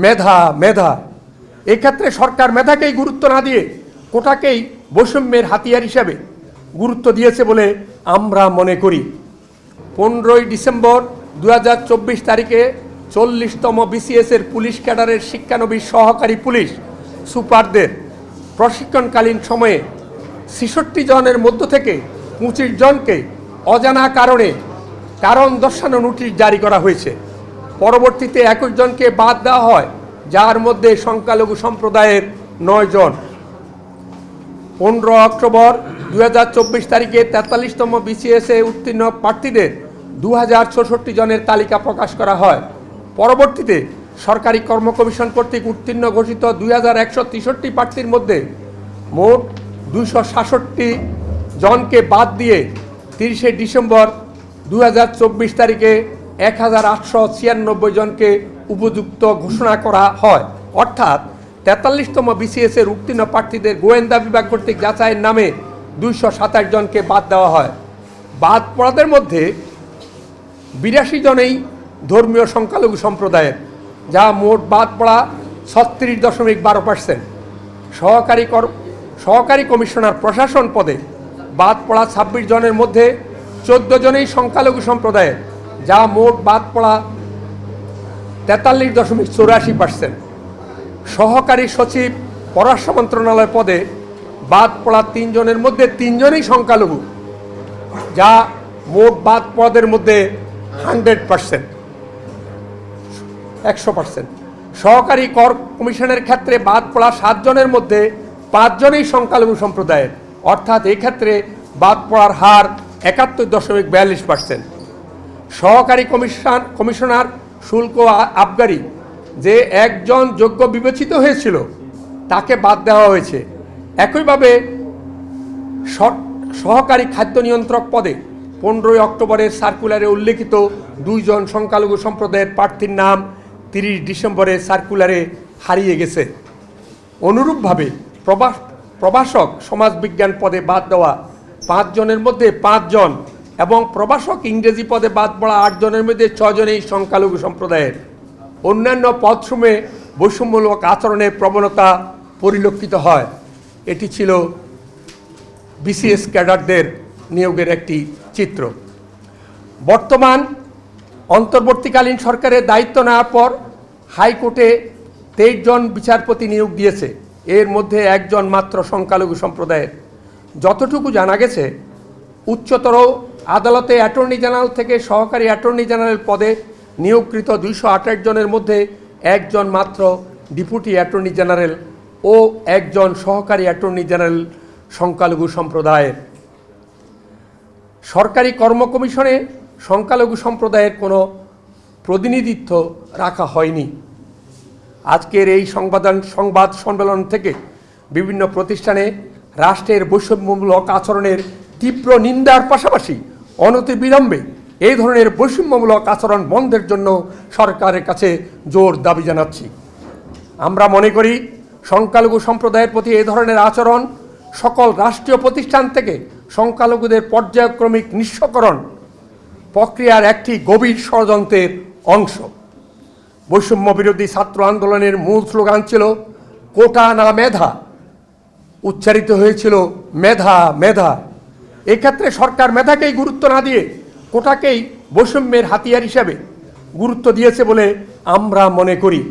মেধা মেধা এক্ষেত্রে সরকার মেধাকেই গুরুত্ব না দিয়ে কোটাকেই বৈষম্যের হাতিয়ার হিসাবে গুরুত্ব দিয়েছে বলে আমরা মনে করি। 15ই ডিসেম্বর 2024 তারিখে 40তম বিসিএসের পুলিশ ক্যাডারের শিক্ষানবিশ সহকারী পুলিশ সুপারদের প্রশিক্ষণকালীন সময়ে 66 জনের মধ্য থেকে 25 জনকে অজানা কারণে কারণ দর্শানো নোটিশ জারি করা হয়েছে। পরবর্তীতে 21 জনকে বাদ দেওয়া হয়, যার মধ্যে সংখ্যালঘু সম্প্রদায়ের 9 জন। 15 অক্টোবর 2024 তারিখে 43তম বিসিএসে উত্তীর্ণ প্রার্থীদের 2066 জনের তালিকা প্রকাশ করা হয়। পরবর্তীতে সরকারি কর্ম কমিশন কর্তৃক উত্তীর্ণ ঘোষিত 2163 প্রার্থীর মধ্যে মোট 266 জনকে বাদ দিয়ে 30শে ডিসেম্বর 2024 তারিখে 1896 জনকে উপযুক্ত ঘোষণা করা হয়। অর্থাৎ 43তম বিসিএসের উত্তীর্ণ প্রার্থীদের গোয়েন্দা বিভাগ কর্তৃক যাচাইয়ের নামে 227 জনকে বাদ দেওয়া হয়। বাদ পড়াদের মধ্যে 82 জনেই ধর্মীয় সংখ্যালঘু সম্প্রদায়ের, যা মোট বাদ পড়া 36.12%। সহকারী কমিশনার প্রশাসন পদে বাদ পড়া 26 জনের মধ্যে 14 জনেই সংখ্যালঘু সম্প্রদায়ের, যা মোট বাদ পড়া 43.84%। সহকারী সচিব পররাষ্ট্র মন্ত্রণালয় পদে বাদ পড়া 3 জনের মধ্যে 3 জনেই সংখ্যালঘু, যা মোট বাদ পদের মধ্যে 100%। সহকারী কর কমিশনের ক্ষেত্রে বাদ পড়া 7 জনের মধ্যে 5 জনেই সংখ্যালঘু সম্প্রদায়ের, অর্থাৎ এই ক্ষেত্রে বাদ পড়ার হার 71.42%। সহকারী কমিশনার শুল্ক আবগারি যে একজন যোগ্য বিবেচিত হয়েছিল তাকে বাদ দেওয়া হয়েছে। একইভাবে সহকারী খাদ্য নিয়ন্ত্রক পদে 15 অক্টোবরের সার্কুলারে উল্লেখিত 2 জন সংখ্যালঘু সম্প্রদায়ের প্রার্থীর নাম 30 ডিসেম্বরের সার্কুলারে হারিয়ে গেছে। অনুরূপভাবে প্রভাষক সমাজবিজ্ঞান পদে বাদ দেওয়া 5 জনের মধ্যে 5 জন এবং প্রভাষক ইংরেজি পদে বাদ পড়া 8 জনের মধ্যে 6 জনেই সংখ্যালঘু সম্প্রদায়ের। অন্যান্য পদসমূহে বৈষম্যমূলক আচরণের প্রবণতা পরিলক্ষিত হয়। এটি ছিল বিসিএস ক্যাডারদের নিয়োগের একটি চিত্র। বর্তমান অন্তর্বর্তীকালীন সরকারের দায়িত্ব নেওয়ার পর হাইকোর্টে 23 জন বিচারপতি নিয়োগ দিয়েছে, এর মধ্যে 1 জন মাত্র সংখ্যালঘু সম্প্রদায়ের। যতটুকু জানা গেছে, উচ্চতর আদালতে অ্যাটর্নি জেনারেল থেকে সহকারী অ্যাটর্নি জেনারেল পদে নিয়োগকৃত 228 জনের মধ্যে 1 জন মাত্র ডেপুটি অ্যাটর্নি জেনারেল ও 1 জন সহকারী অ্যাটর্নি জেনারেল সংখ্যালঘু সম্প্রদায়ের। সরকারি কর্ম কমিশনে সংখ্যালঘু সম্প্রদায়ের কোনো প্রতিনিধিত্ব রাখা হয়নি। আজকের এই সংবাদ সম্মেলন থেকে বিভিন্ন প্রতিষ্ঠানে রাষ্ট্রের বৈষম্যমূলক আচরণের তীব্র নিন্দার পাশাপাশি অনতিবিলম্বে এই ধরনের বৈষম্যমূলক আচরণ বন্ধের জন্য সরকারের কাছে জোর দাবি জানাচ্ছি। আমরা মনে করি সংখ্যালঘু সম্প্রদায়ের প্রতি এই ধরনের আচরণ সকল রাষ্ট্রীয় প্রতিষ্ঠান থেকে সংখ্যালঘুদের পর্যায়ক্রমিক নিঃস্বকরণ প্রক্রিয়ার একটি গভীর ষড়যন্ত্রের অংশ। বৈষম্য বিরোধী ছাত্র আন্দোলনের মূল স্লোগান ছিল কোটা না মেধা, উচ্চারিত হয়েছিল মেধা মেধা। এক্ষেত্রে সরকার মেধাকেই গুরুত্ব না দিয়ে কোটাকেই বৈষম্যের হাতিয়ার হিসাবে গুরুত্ব দিয়েছে বলে আমরা মনে করি।